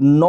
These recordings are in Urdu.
9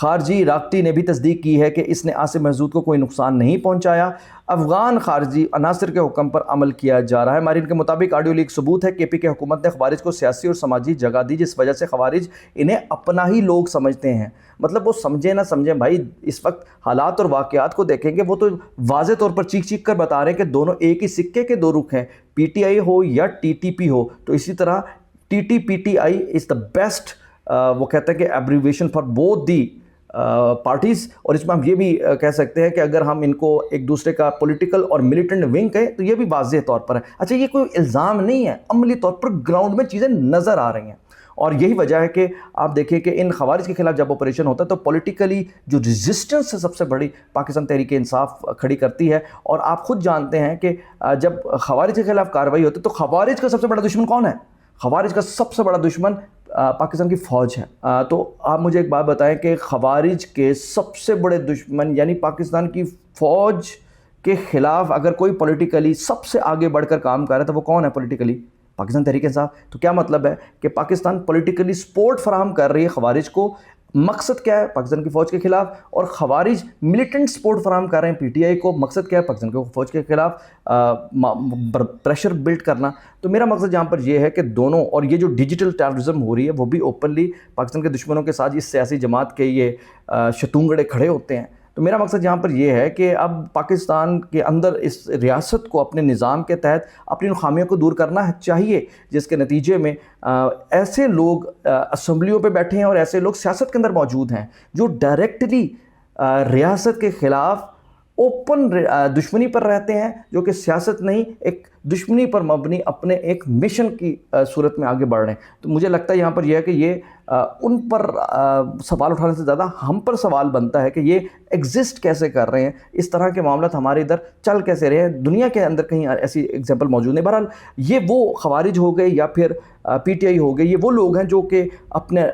خارجی راکٹی نے بھی تصدیق کی ہے کہ اس نے عاصم محسود کو کوئی نقصان نہیں پہنچایا. افغان خارجی عناصر کے حکم پر عمل کیا جا رہا ہے. ماہرین کے مطابق آڈیو لیک ثبوت ہے کہ پی کے حکومت نے خوارج کو سیاسی اور سماجی جگہ دی، جس وجہ سے خوارج انہیں اپنا ہی لوگ سمجھتے ہیں. مطلب وہ سمجھیں نہ سمجھیں بھائی، اس وقت حالات اور واقعات کو دیکھیں گے، وہ تو واضح طور پر چیخ چیخ کر بتا رہے ہیں کہ دونوں ایک ہی سکے کے دو رخ ہیں، پی ٹی آئی ہو یا ٹی ٹی پی ہو. تو اسی طرح T T P T I is the best, وہ کہتے ہیں کہ abbreviation for both the parties. اور اس میں ہم یہ بھی کہہ سکتے ہیں کہ اگر ہم ان کو ایک دوسرے کا پولیٹیکل اور ملیٹنٹ ونگ کہیں تو یہ بھی واضح طور پر ہے. اچھا، یہ کوئی الزام نہیں ہے، عملی طور پر گراؤنڈ میں چیزیں نظر آ رہی ہیں. اور یہی وجہ ہے کہ آپ دیکھیں کہ ان خوارج کے خلاف جب آپریشن ہوتا ہے تو پولیٹیکلی جو ریزسٹنس ہے سب سے بڑی پاکستان تحریک انصاف کھڑی کرتی ہے. اور آپ خود جانتے ہیں کہ جب خوارج کے خلاف کارروائی ہوتی ہے تو خوارج کا سب سے بڑا دشمن کون ہے؟ خوارج کا سب سے بڑا دشمن پاکستان کی فوج ہے. تو آپ مجھے ایک بات بتائیں کہ خوارج کے سب سے بڑے دشمن یعنی پاکستان کی فوج کے خلاف اگر کوئی پولیٹیکلی سب سے آگے بڑھ کر کام کر رہا ہے تو وہ کون ہے پولیٹیکلی؟ پاکستان تحریک انصاف. تو کیا مطلب ہے کہ پاکستان پولیٹیکلی سپورٹ فراہم کر رہی ہے خوارج کو. مقصد کیا ہے؟ پاکستان کی فوج کے خلاف. اور خوارج ملیٹنٹ سپورٹ فراہم کر رہے ہیں پی ٹی آئی کو. مقصد کیا ہے؟ پاکستان کی فوج کے خلاف پریشر بلڈ کرنا. تو میرا مقصد یہاں پر یہ ہے کہ دونوں، اور یہ جو ڈیجیٹل ٹیررزم ہو رہی ہے وہ بھی اوپنلی پاکستان کے دشمنوں کے ساتھ اس سیاسی جماعت کے یہ شتونگڑے کھڑے ہوتے ہیں. تو میرا مقصد یہاں پر یہ ہے کہ اب پاکستان کے اندر اس ریاست کو اپنے نظام کے تحت اپنی ان خامیوں کو دور کرنا چاہیے، جس کے نتیجے میں ایسے لوگ اسمبلیوں پہ بیٹھے ہیں اور ایسے لوگ سیاست کے اندر موجود ہیں جو ڈائریکٹلی ریاست کے خلاف اوپن دشمنی پر رہتے ہیں، جو کہ سیاست نہیں، ایک دشمنی پر مبنی اپنے ایک مشن کی صورت میں آگے بڑھ رہے ہیں. تو مجھے لگتا ہے یہاں پر یہ ہے کہ یہ ان پر سوال اٹھانے سے زیادہ ہم پر سوال بنتا ہے کہ یہ ایگزسٹ کیسے کر رہے ہیں، اس طرح کے معاملات ہمارے ادھر چل کیسے رہے ہیں. دنیا کے اندر کہیں ایسی ایگزامپل موجود نہیں. بہرحال یہ وہ خوارج ہو گئے یا پھر پی ٹی آئی ہو گئے، یہ وہ لوگ ہیں جو کہ اپنے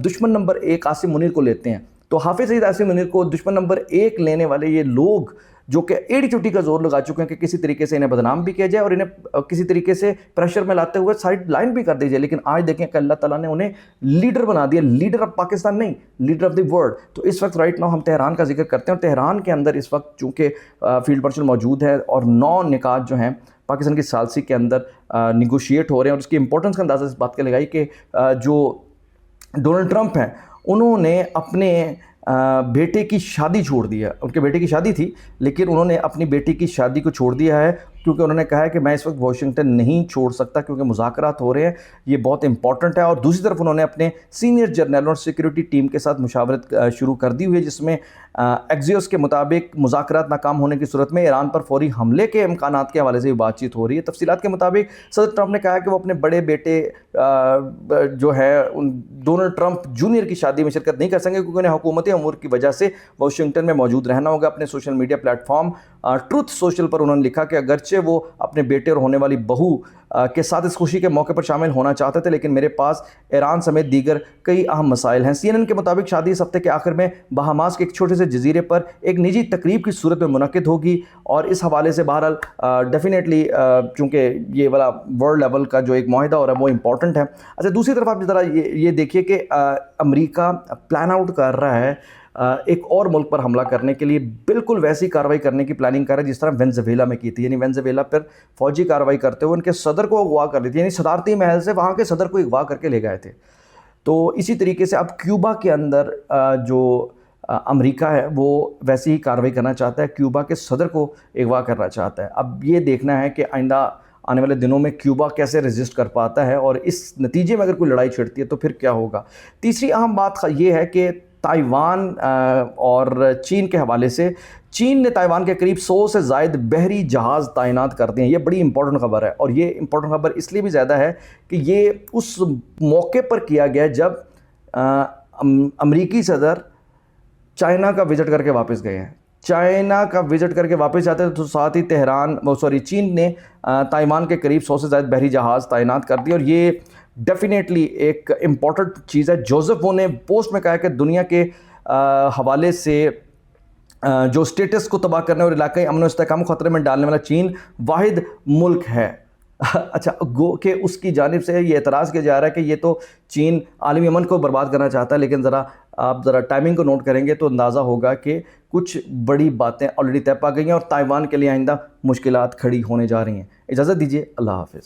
دشمن نمبر 1 عاصم منیر کو لیتے ہیں. تو حافظ سعید عاصم منیر کو دشمن نمبر 1 لینے والے یہ لوگ جو کہ ایڑی چوٹی کا زور لگا چکے ہیں کہ کسی طریقے سے انہیں بدنام بھی کیا جائے اور انہیں کسی طریقے سے پریشر میں لاتے ہوئے سائڈ لائن بھی کر دی جائے. لیکن آج دیکھیں کہ اللہ تعالیٰ نے انہیں لیڈر بنا دیا، لیڈر آف پاکستان نہیں، لیڈر آف دی ورلڈ. تو اس وقت رائٹ ناؤ ہم تہران کا ذکر کرتے ہیں، اور تہران کے اندر اس وقت چونکہ فیلڈ مارشل موجود ہے اور 9 نکات جو ہیں پاکستان کی ثالثی کے اندر نیگوشیٹ ہو رہے ہیں. اور اس کی امپورٹنس کا اندازہ اس بات کے لگائی کہ جو ڈونلڈ ٹرمپ ہیں انہوں نے اپنے بیٹے کی شادی چھوڑ دی ہے. ان کے بیٹے کی شادی تھی لیکن انہوں نے اپنی بیٹی کی شادی کو چھوڑ دیا ہے، کیونکہ انہوں نے کہا ہے کہ میں اس وقت واشنگٹن نہیں چھوڑ سکتا کیونکہ مذاکرات ہو رہے ہیں، یہ بہت امپورٹنٹ ہے. اور دوسری طرف انہوں نے اپنے سینئر جرنیلوں اور سیکیورٹی ٹیم کے ساتھ مشاورت شروع کر دی ہوئی ہے، جس میں ایکزیوس کے مطابق مذاکرات ناکام ہونے کی صورت میں ایران پر فوری حملے کے امکانات کے حوالے سے بات چیت ہو رہی ہے. تفصیلات کے مطابق صدر ٹرمپ نے کہا کہ وہ اپنے بڑے بیٹے جو ہے ڈونلڈ ٹرمپ جونیئر کی شادی میں شرکت نہیں کر سکیں گے کیونکہ انہیں حکومتی امور کی وجہ سے واشنگٹن میں موجود رہنا ہوگا. اپنے social media platform Truth Social پر انہوں نے لکھا کہ اگرچہ وہ اپنے بیٹے اور ہونے والی بہو کے ساتھ اس خوشی کے موقع پر شامل ہونا چاہتے تھے لیکن میرے پاس ایران سمیت دیگر کئی اہم مسائل ہیں. CNN کے مطابق شادی اس ہفتے کے آخر میں بہاماس کے ایک چھوٹے سے جزیرے پر ایک نجی تقریب کی صورت میں منعقد ہوگی. اور اس حوالے سے بہرحال ڈیفینیٹلی چونکہ یہ والا ورلڈ لیول کا جو ایک معاہدہ ہو رہا ہے وہ امپورٹنٹ ہے. اچھا، دوسری طرف آپ ذرا یہ دیکھیے کہ امریکہ پلان آؤٹ کر رہا ہے ایک اور ملک پر حملہ کرنے کے لیے، بالکل ویسی کارروائی کرنے کی پلاننگ کر رہا ہے جس طرح وینزویلا میں کی تھی. یعنی وینزویلا پر فوجی کارروائی کرتے ہوئے ان کے صدر کو اغوا کر لی تھی، یعنی صدارتی محل سے وہاں کے صدر کو اغوا کر کے لے گئے تھے. تو اسی طریقے سے اب کیوبا کے اندر جو امریکہ ہے وہ ویسی ہی کارروائی کرنا چاہتا ہے، کیوبا کے صدر کو اغوا کرنا چاہتا ہے. اب یہ دیکھنا ہے کہ آئندہ آنے والے دنوں میں کیوبا کیسے ریزسٹ کر پاتا ہے اور اس نتیجے میں اگر کوئی لڑائی چھڑتی ہے تو پھر کیا ہوگا. تیسری اہم بات یہ ہے کہ تائیوان اور چین کے حوالے سے چین نے تائیوان کے قریب 100 سے زائد بحری جہاز تعینات کر دیے ہیں. یہ بڑی امپورٹنٹ خبر ہے اور یہ امپورٹنٹ خبر اس لیے بھی زیادہ ہے کہ یہ اس موقع پر کیا گیا جب امریکی صدر چائنا کا وزٹ کر کے واپس گئے ہیں. چائنا کا وزٹ کر کے واپس جاتے تو ساتھ ہی چین نے تائیوان کے قریب 100 سے زائد بحری جہاز تعینات کر دی. اور یہ ڈیفینیٹلی ایک امپورٹنٹ چیز ہے. جوزف وہ نے پوسٹ میں کہا کہ دنیا کے حوالے سے جو سٹیٹس کو تباہ کرنے اور علاقائی امن و استحکام کو خطرے میں ڈالنے والا چین واحد ملک ہے. اچھا، گو کہ اس کی جانب سے یہ اعتراض کیا جا رہا ہے کہ یہ تو چین عالمی امن کو برباد کرنا چاہتا ہے، لیکن ذرا آپ ذرا ٹائمنگ کو نوٹ کریں گے تو اندازہ ہوگا کہ کچھ بڑی باتیں آلریڈی طے پا گئی ہیں اور تائیوان کے لیے آئندہ مشکلات کھڑی ہونے جا رہی ہیں. اجازت دیجیے, اللہ حافظ.